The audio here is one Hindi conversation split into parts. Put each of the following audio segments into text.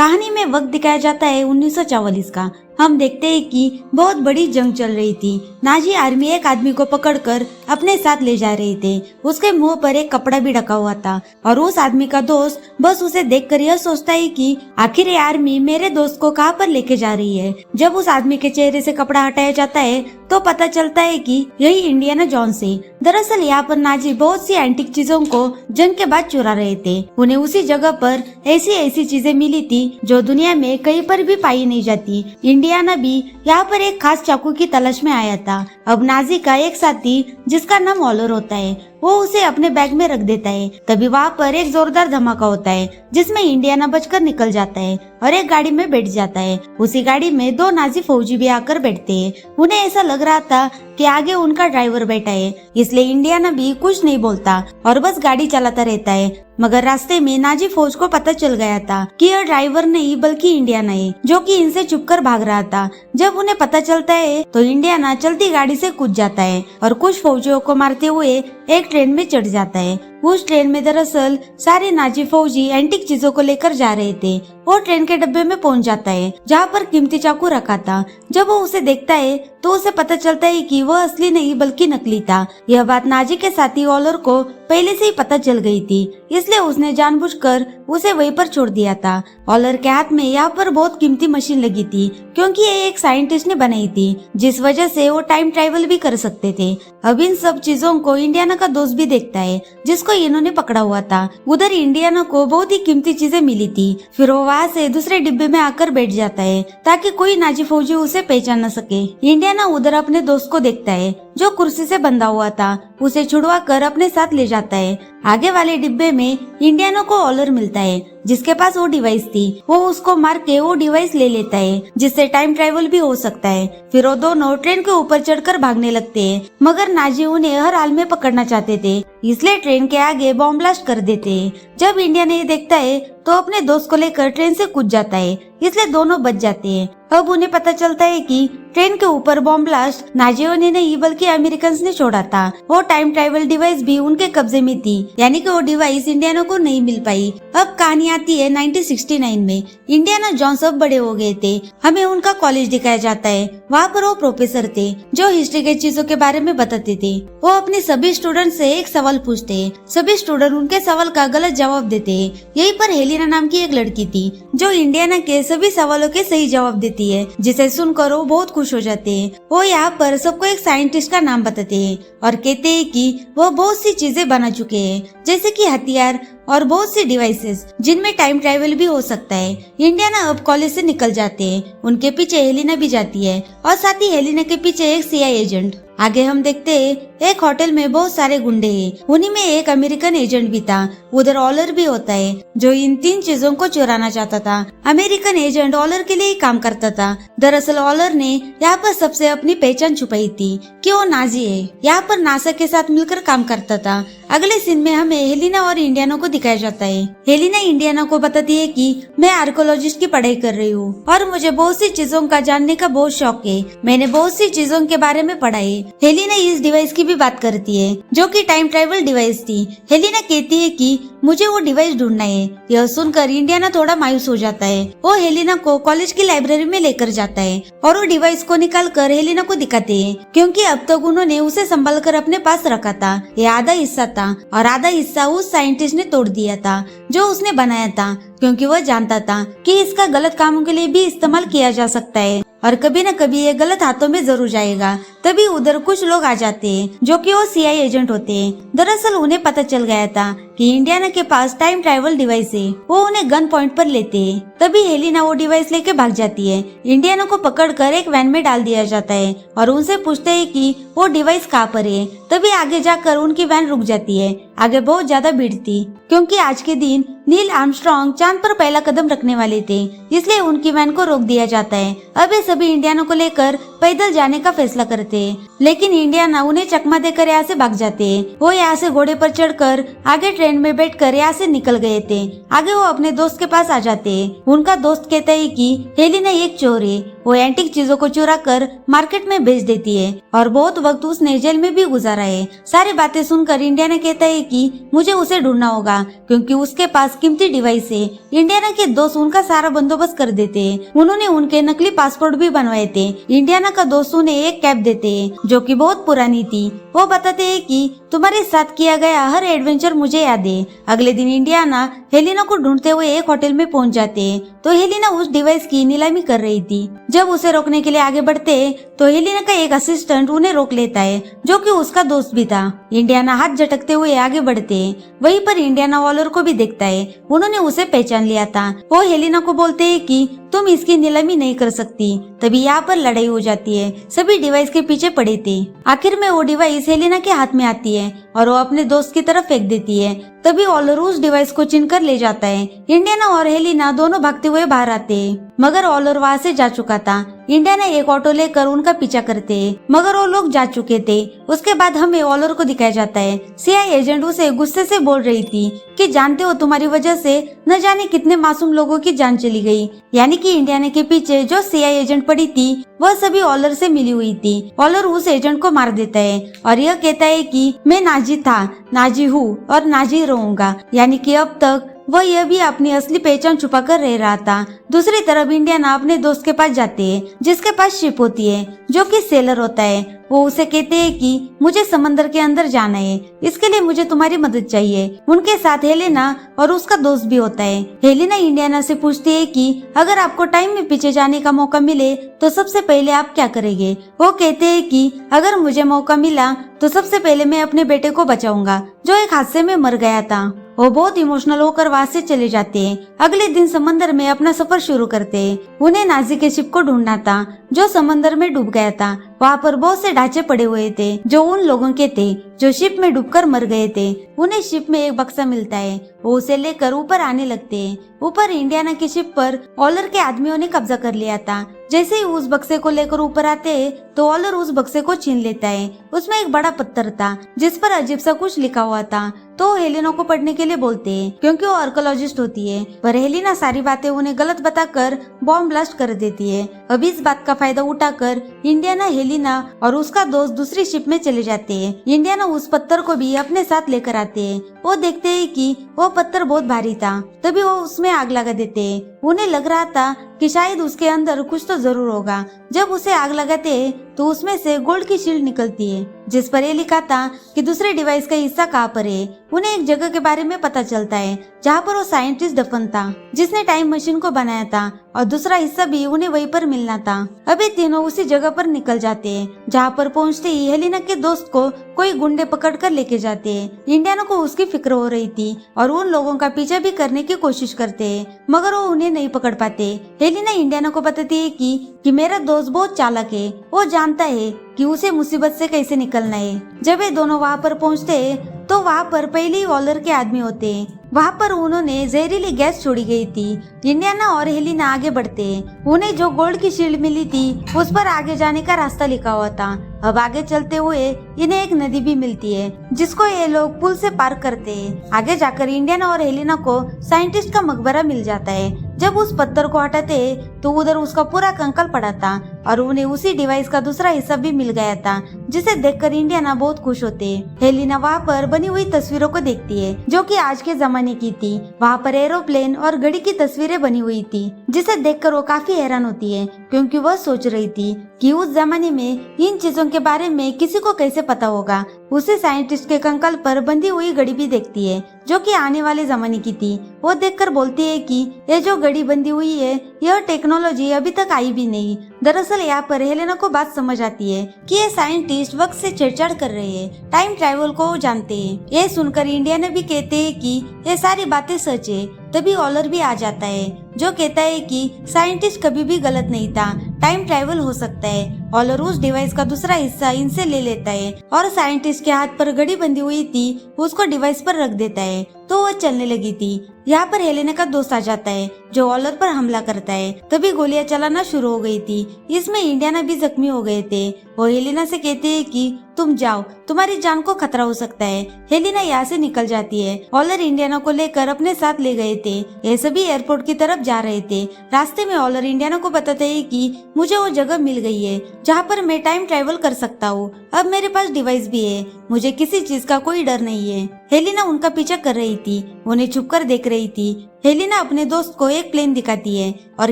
कहानी में वक्त दिखाया जाता है 1944 का। हम देखते हैं कि बहुत बड़ी जंग चल रही थी। नाजी आर्मी एक आदमी को पकड़कर अपने साथ ले जा रहे थे। उसके मुंह पर एक कपड़ा भी ढका हुआ था और उस आदमी का दोस्त बस उसे देखकर यह सोचता है कि आखिर ये आर्मी मेरे दोस्त को कहां पर लेके जा रही है। जब उस आदमी के चेहरे से कपड़ा हटाया जाता है तो पता चलता है कि यही इंडियाना जोन्स है। दरअसल यहाँ पर नाजी बहुत सी एंटीक चीजों को जंग के बाद चुरा रहे थे। उन्हें उसी जगह पर ऐसी चीजें मिली थी जो दुनिया में कहीं पर भी पाई नहीं जाती। इंडियाना भी यहाँ पर एक खास चाकू की तलाश में आया था। अब नाजी का एक साथी जिसका नाम ऑलर होता है वो उसे अपने बैग में रख देता है। तभी वहाँ पर एक जोरदार धमाका होता है जिसमें इंडियाना बचकर निकल जाता है और एक गाड़ी में बैठ जाता है। उसी गाड़ी में दो नाजी फौजी भी आकर बैठते हैं। उन्हें ऐसा लग रहा था कि आगे उनका ड्राइवर बैठा है, इसलिए इंडियाना भी कुछ नहीं बोलता और बस गाड़ी चलाता रहता है। मगर रास्ते में नाजी फौज को पता चल गया था कि यह ड्राइवर नहीं बल्कि इंडियाना है जो कि इनसे छुपकर भाग रहा था। जब उन्हें पता चलता है तो इंडियाना चलती गाड़ी से कूद जाता है और कुछ फौजियों को मारते हुए एक ट्रेन में चढ़ जाता है। उस ट्रेन में दरअसल सारे नाजी फौजी एंटीक चीजों को लेकर जा रहे थे। वो ट्रेन के डब्बे में पहुंच जाता है जहाँ पर कीमती चाकू रखा था। जब वो उसे देखता है तो उसे पता चलता है कि वह असली नहीं बल्कि नकली था। यह बात नाजी के साथी ऑलर को पहले से ही पता चल गई थी, इसलिए उसने जानबूझकर उसे वहीं पर छोड़ दिया था। ऑलर के हाथ में यहाँ पर बहुत कीमती मशीन लगी थी क्योंकि ये एक साइंटिस्ट ने बनाई थी जिस वजह से वो टाइम ट्रेवल भी कर सकते थे। अब इन सब चीजों को इंडियाना का दोस्त भी देखता है जिसको इन्होंने पकड़ा हुआ था। उधर इंडियाना को बहुत ही कीमती चीजें मिली थी। फिर वो वहाँ से दूसरे डिब्बे में आकर बैठ जाता है ताकि कोई नाजी फौजी उसे पहचान न सके। इंडियाना उधर अपने दोस्त को देखता है जो कुर्सी से बंधा हुआ था, उसे छुड़वा कर अपने साथ ले जाता है। आगे वाले डिब्बे में इंडियाना को ऑलर मिलता है जिसके पास वो डिवाइस थी। वो उसको मार के वो डिवाइस ले लेता है जिससे टाइम ट्रेवल भी हो सकता है। फिर वो दोनों ट्रेन के ऊपर चढ़कर भागने लगते हैं, मगर नाजी उन्हें हर हाल में पकड़ना चाहते थे, इसलिए ट्रेन के आगे बॉम्ब ब्लास्ट कर देते हैं। जब इंडियाना ये देखता है तो अपने दोस्त को लेकर ट्रेन से कूद जाता है, इसलिए दोनों बच जाते हैं। अब उन्हें पता चलता है कि ट्रेन के ऊपर बॉम्ब ब्लास्ट नाजियों ने नहीं बल्कि अमेरिकन ने छोड़ा था। वो टाइम ट्रेवल डिवाइस भी उनके कब्जे में थी, यानी कि वो डिवाइस इंडियाना को नहीं मिल पाई। अब कहानी आती है 1969 में। इंडियाना जोन्स अब बड़े हो गए थे। हमें उनका कॉलेज दिखाया जाता है। वहाँ पर वो प्रोफेसर थे जो हिस्ट्री के चीजों के बारे में बताते थे। वो अपने सभी स्टूडेंट से एक सवाल पूछते। सभी स्टूडेंट उनके सवाल का गलत जवाब देते। यहीं पर हेलिना नाम की एक लड़की थी जो इंडियाना के सभी सवालों के सही जवाब देती है, जिसे सुनकर वो बहुत खुश हो जाते हैं। वो यहाँ पर सबको एक साइंटिस्ट का नाम बताते हैं और कहते हैं कि वो बहुत सी चीजें बना चुके हैं, जैसे कि हथियार और बहुत सी डिवाइसेस जिनमें टाइम ट्रेवल भी हो सकता है। इंडियाना अब कॉलेज से निकल जाते हैं। उनके पीछे हेलिना भी जाती है और साथ ही हेलिना के पीछे एक सीआईए एजेंट। आगे हम देखते हैं एक होटल में बहुत सारे गुंडे हैं। उन्हीं में एक अमेरिकन एजेंट भी था। उधर ऑलर भी होता है जो इन तीन चीजों को चुराना चाहता था। अमेरिकन एजेंट ऑलर के लिए ही काम करता था। दरअसल ऑलर ने यहाँ पर सबसे अपनी पहचान छुपाई थी कि वो नाजी है। यहाँ पर नासा के साथ मिलकर काम करता था। अगले सीन में हमें हेलिना और इंडियाना को दिखाया जाता है। हेलिना इंडियाना को बताती है कि मैं आर्कोलॉजिस्ट की पढ़ाई कर रही हूँ और मुझे बहुत सी चीजों का जानने का बहुत शौक है। मैंने बहुत सी चीजों के बारे में पढ़ा है। हेलिना इस डिवाइस की भी बात करती है जो कि टाइम ट्रेवल डिवाइस थी। हेलिना कहती है कि मुझे वो डिवाइस ढूंढना है। यह सुनकर इंडियाना थोड़ा मायूस हो जाता है। वो हेलिना को कॉलेज की लाइब्रेरी में लेकर जाता है और वो डिवाइस को निकाल कर हेलिना को दिखाते हैं, क्योंकि अब तक उन्होंने उसे संभाल कर अपने पास रखा था। ये आधा हिस्सा था और आधा हिस्सा उस साइंटिस्ट ने तोड़ दिया था जो उसने बनाया था, क्योंकि वह जानता था कि इसका गलत कामों के लिए भी इस्तेमाल किया जा सकता है और कभी न कभी ये गलत हाथों में जरूर जाएगा। तभी उधर कुछ लोग आ जाते हैं जो कि वो सीआईए एजेंट होते हैं। दरअसल उन्हें पता चल गया था कि इंडियाना के पास टाइम ट्रेवल डिवाइस है। वो उन्हें गन पॉइंट पर लेते हैं। तभी हेलिना वो डिवाइस लेके भाग जाती है। इंडियाना को पकड़कर एक वैन में डाल दिया जाता है और उनसे पूछते हैं कि वो डिवाइस कहाँ पर है। तभी आगे जाकर उनकी वैन रुक जाती है। आगे बहुत ज्यादा भीड़ थी क्योंकि आज के दिन नील आर्मस्ट्रांग चांद पर पहला कदम रखने वाले थे, इसलिए उनकी वैन को रोक दिया जाता है। अब ये सभी इंडियाना को लेकर पैदल जाने का फैसला करते हैं, लेकिन इंडियाना उन्हें चकमा देकर यहाँ से भाग जाते हैं। वो यहाँ से घोड़े पर चढ़कर आगे ट्रेन में बैठकर यहाँ से निकल गए थे। आगे वो अपने दोस्त के पास आ जाते हैं। उनका दोस्त कहता है कि हेलिना एक चोर है, वो एंटीक चीजों को चुरा कर मार्केट में बेच देती है और बहुत वक्त उसने जेल में भी गुजारा है। सारी बातें सुनकर इंडियाना कहता है कि मुझे उसे ढूंढना होगा क्योंकि उसके पास कीमती डिवाइस है। इंडियाना के दोस्त उनका सारा बंदोबस्त कर देते हैं। उन्होंने उनके नकली पासपोर्ट भी बनवाए थे। इंडियाना का दोस्त उन्हें एक कैब देते हैं जो कि बहुत पुरानी थी। वो बताते हैं कि तुम्हारे साथ किया गया हर एडवेंचर मुझे याद है। अगले दिन इंडियाना हेलिना को ढूंढते हुए एक होटल में पहुंच जाते हैं तो हेलिना उस डिवाइस की नीलामी कर रही थी। जब उसे रोकने के लिए आगे बढ़ते तो हेलिना का एक असिस्टेंट उन्हें रोक लेता है जो कि उसका दोस्त भी था। इंडियाना हाथ झटकते हुए आगे बढ़ते हैं। वहीं पर इंडियाना वॉलर को भी देखता है। उन्होंने उसे पहचान लिया था। वो हेलिना को बोलते हैं कि तुम इसकी नीलामी नहीं कर सकती। तभी यहाँ पर लड़ाई हो जाती है। सभी डिवाइस के पीछे पड़े थे। आखिर में वो डिवाइस हेलिना के हाथ में आती है और वो अपने दोस्त की तरफ फेंक देती है। तभी ऑलर उस डिवाइस को छीन कर ले जाता है। इंडियाना और हेलिना दोनों भागते हुए बाहर आते हैं मगर ऑलर वहाँ से जा चुका था। इंडियाना एक ऑटो लेकर उनका पीछा करते हैं मगर वो लोग जा चुके थे। उसके बाद हमें ऑलर को दिखाया जाता है। सीआई एजेंट उसे गुस्से से बोल रही थी कि जानते हो तुम्हारी वजह से न जाने कितने मासूम लोगों की जान चली गई। यानी कि इंडियाना के पीछे जो सीआई एजेंट पड़ी थी वह सभी ऑलर से मिली हुई थी। ऑलर उस एजेंट को मार देता है और यह कहता है कि मैं नाजी था, नाजी हूँ और नाजी रहूंगा। यानी कि अब तक वह यह भी अपनी असली पहचान छुपा कर रह रहा था। दूसरी तरफ इंडियाना अपने दोस्त के पास जाते हैं जिसके पास शिप होती है जो कि सेलर होता है। वो उसे कहते हैं कि मुझे समंदर के अंदर जाना है, इसके लिए मुझे तुम्हारी मदद चाहिए। उनके साथ हेलेना और उसका दोस्त भी होता है। हेलेना इंडियाना से पूछती है कि अगर आपको टाइम में पीछे जाने का मौका मिले तो सबसे पहले आप क्या करेंगे। वो कहते हैं कि अगर मुझे मौका मिला तो सबसे पहले मैं अपने बेटे को बचाऊंगा जो एक हादसे में मर गया था। वो बहुत इमोशनल होकर वहाँ से चले जाते हैं। अगले दिन समंदर में अपना सफर शुरू करते हैं। उन्हें नाजी के शिप को ढूंढना था जो समंदर में डूब गया था। वहाँ पर बहुत से ढांचे पड़े हुए थे जो उन लोगों के थे जो शिप में डूबकर मर गए थे। उन्हें शिप में एक बक्सा मिलता है। वो उसे लेकर ऊपर आने लगते हैं। ऊपर इंडियाना की शिप पर ऑलर के आदमियों ने कब्जा कर लिया था। जैसे ही उस बक्से को लेकर ऊपर आते हैं तो ऑलर उस बक्से को छीन लेता है। उसमें एक बड़ा पत्थर था जिस पर अजीब सा कुछ लिखा हुआ था। तो हेलेना को पढ़ने के लिए बोलते हैं क्योंकि वो आर्कोलॉजिस्ट होती है। पर हेलेना सारी बातें उन्हें गलत बताकर बॉम्ब ब्लास्ट कर देती है। अब इस बात का फायदा उठाकर इंडियाना, हेलेना और उसका दोस्त दूसरी शिप में चले जाते हैं। इंडियाना उस पत्थर को भी अपने साथ लेकर आते हैं। वो देखते हैं कि वो पत्थर बहुत भारी था। तभी वो उसमें आग लगा देते हैं। उन्हें लग रहा था कि शायद उसके अंदर कुछ तो जरूर होगा। जब उसे आग लगाते हैं तो उसमें से गोल्ड की शील्ड निकलती है जिस पर यह लिखा था कि दूसरे डिवाइस का हिस्सा कहाँ पर है। उन्हें एक जगह के बारे में पता चलता है जहाँ पर वो साइंटिस्ट दफन था जिसने टाइम मशीन को बनाया था और दूसरा हिस्सा भी उन्हें वहीं पर मिलना था। अभी तीनों उसी जगह पर निकल जाते हैं। जहाँ पर पहुँचते ही हेलेना के दोस्त को कोई गुंडे पकड़ कर लेके जाते हैं। इंडियाना को उसकी फिक्र हो रही थी और उन लोगों का पीछा भी करने की कोशिश करते हैं मगर वो उन्हें नहीं पकड़ पाते। हेलेना इंडियाना को बताती है कि मेरा दोस्त बहुत चालाक है। वो जानता है कि उसे मुसीबत से कैसे निकलना है। जब ये दोनों वहाँ पर पहुँचते हैं तो वहाँ पर पहले ही ऑलर के आदमी होते हैं। वहाँ पर उन्होंने जहरीली गैस छोड़ी गई थी। इंडियाना और हेलेना आगे बढ़ते हैं। उन्हें जो गोल्ड की शील्ड मिली थी उस पर आगे जाने का रास्ता लिखा हुआ था। अब आगे चलते हुए इन्हें एक नदी भी मिलती है जिसको ये लोग पुल से पार करते हैं। आगे जाकर इंडियाना और हेलेना को साइंटिस्ट का मकबरा मिल जाता है। जब उस पत्थर को हटाते तो उधर उसका पूरा कंकाल पड़ा था और उन्हें उसी डिवाइस का दूसरा हिस्सा भी मिल गया था जिसे देखकर इंडियाना बहुत खुश होते हैं। हेलेना वहाँ पर बनी हुई तस्वीरों को देखती है जो कि आज के जमाने की थी। वहाँ पर एरोप्लेन और घड़ी की तस्वीरें बनी हुई थी जिसे देखकर वो काफी हैरान होती है क्योंकि वह सोच रही थी कि उस जमाने में इन चीजों के बारे में किसी को कैसे पता होगा। उसे साइंटिस्ट के कंकाल पर बंधी हुई घड़ी भी देखती है जो कि आने वाले जमाने की थी। वो देखकर बोलती है कि ये जो घड़ी बंधी हुई है यह टेक्नोलॉजी अभी तक आई भी नहीं। दरअसल यहाँ पर हेलेना को बात समझ आती है कि ये साइंटिस्ट वक्त से छेड़छाड़ कर रहे हैं, टाइम ट्रैवल को जानते हैं। ये सुनकर इंडियाना भी कहते हैं कि ये सारी बातें सच है। तभी ऑलर भी आ जाता है जो कहता है कि साइंटिस्ट कभी भी गलत नहीं था, टाइम ट्रैवल हो सकता है। ऑलर उस डिवाइस का दूसरा हिस्सा इनसे ले लेता है और साइंटिस्ट के हाथ पर घड़ी बंधी हुई थी उसको डिवाइस पर रख देता है तो वह चलने लगी थी। यहाँ पर हेलेना का दोस्त आ जाता है जो ऑलर पर हमला करता है। तभी गोलियां चलाना शुरू हो गई थी। इसमें इंडियाना भी जख्मी हो गए थे। वो हेलिना से कहते हैं कि तुम जाओ, तुम्हारी जान को खतरा हो सकता है। हेलिना यहाँ से निकल जाती है। ऑलर इंडियाना को लेकर अपने साथ ले गए थे। ये सभी एयरपोर्ट की तरफ जा रहे थे। रास्ते में ऑलर इंडियाना को बताते हैं कि मुझे वो जगह मिल गई है जहाँ पर मैं टाइम ट्रेवल कर सकता हूँ। अब मेरे पास डिवाइस भी है, मुझे किसी चीज का कोई डर नहीं है। हेलिना उनका पीछा कर रही थी, उन्हें छुपकर देख रही थी। हेलिना अपने दोस्त को एक प्लेन दिखाती है और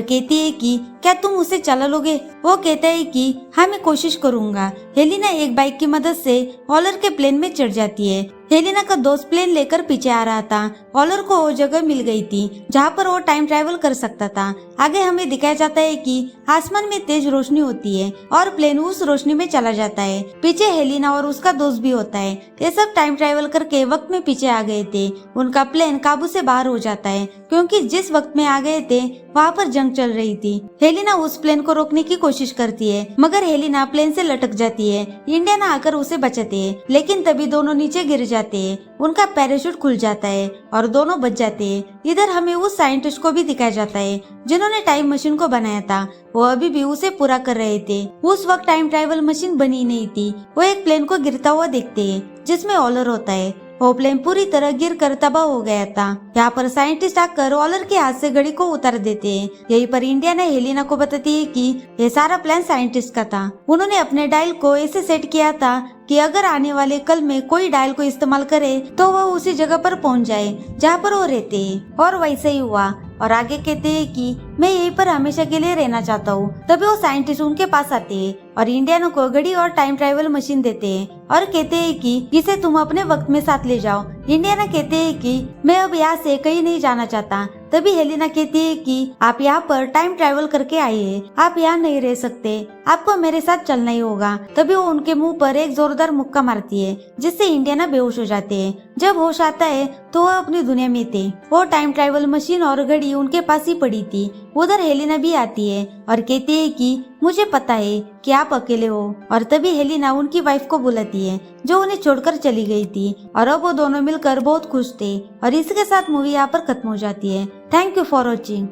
कहती है कि क्या तुम उसे चला लोगे? वो कहता है कि हाँ, मैं कोशिश करूंगा। हेलिना एक बाइक की मदद से ऑलर के प्लेन में चढ़ जाती है। हेलिना का दोस्त प्लेन लेकर पीछे आ रहा था। ऑलर को वो जगह मिल गई थी जहाँ पर वो टाइम ट्रैवल कर सकता था। आगे हमें दिखाया जाता है कि आसमान में तेज रोशनी होती है और प्लेन उस रोशनी में चला जाता है। पीछे हेलिना और उसका दोस्त भी होता है। ये सब टाइम ट्रैवल करके वक्त में पीछे आ गए थे। उनका प्लेन काबू से बाहर हो जाता है क्योंकि जिस वक्त में आ गए थे वहाँ पर जंग चल रही थी। हेलिना उस प्लेन को रोकने की कोशिश करती है मगर हेलिना प्लेन से लटक जाती है। इंडियाना आकर उसे बचाते हैं लेकिन तभी दोनों नीचे गिर जाते हैं। उनका पैराशूट खुल जाता है और दोनों बच जाते हैं। इधर हमें उस साइंटिस्ट को भी दिखाया जाता है जिन्होंने टाइम मशीन को बनाया था। वो अभी भी उसे पूरा कर रहे थे। उस वक्त टाइम ट्रैवल मशीन बनी नहीं थी। वो एक प्लेन को गिरता हुआ देखते हैं जिसमें ऑलर होता है। वो प्लेन पूरी तरह गिर कर तबाह हो गया था। यहाँ पर साइंटिस्ट आकर ऑलर के हाथ से घड़ी को उतार देते हैं। यहीं पर इंडियाना हेलिना को बताती है कि ये सारा प्लान साइंटिस्ट का था। उन्होंने अपने डायल को ऐसे सेट किया था कि अगर आने वाले कल में कोई डायल को इस्तेमाल करे तो वह उसी जगह पर पहुंच जाए जहाँ पर वो रहते हैं। और वैसे ही हुआ। और आगे कहते हैं कि मैं यहीं पर हमेशा के लिए रहना चाहता हूँ। तभी वो साइंटिस्ट उनके पास आते हैं और इंडियाना को घड़ी और टाइम ट्रैवल मशीन देते हैं और कहते हैं कि इसे तुम अपने वक्त में साथ ले जाओ। इंडियाना कहते हैं कि मैं अब यहाँ से कहीं नहीं जाना चाहता। तभी हेलिना कहती है कि आप यहाँ पर टाइम ट्रैवल करके आए हैं, आप यहाँ नहीं रह सकते, आपको मेरे साथ चलना ही होगा। तभी वो उनके मुंह पर एक जोरदार मुक्का मारती है जिससे इंडियाना बेहोश हो जाते हैं। जब होश आता है तो वह अपनी दुनिया में थे। वो टाइम ट्रैवल मशीन और घड़ी उनके पास ही पड़ी थी। उधर हेलिना भी आती है और कहती है कि मुझे पता है कि आप अकेले हो। और तभी हेलिना उनकी वाइफ को बुलाती है जो उन्हें छोड़कर चली गई थी। और अब वो दोनों मिलकर बहुत खुश थे। और इसके साथ मूवी यहाँ पर खत्म हो जाती है। Thank you for watching.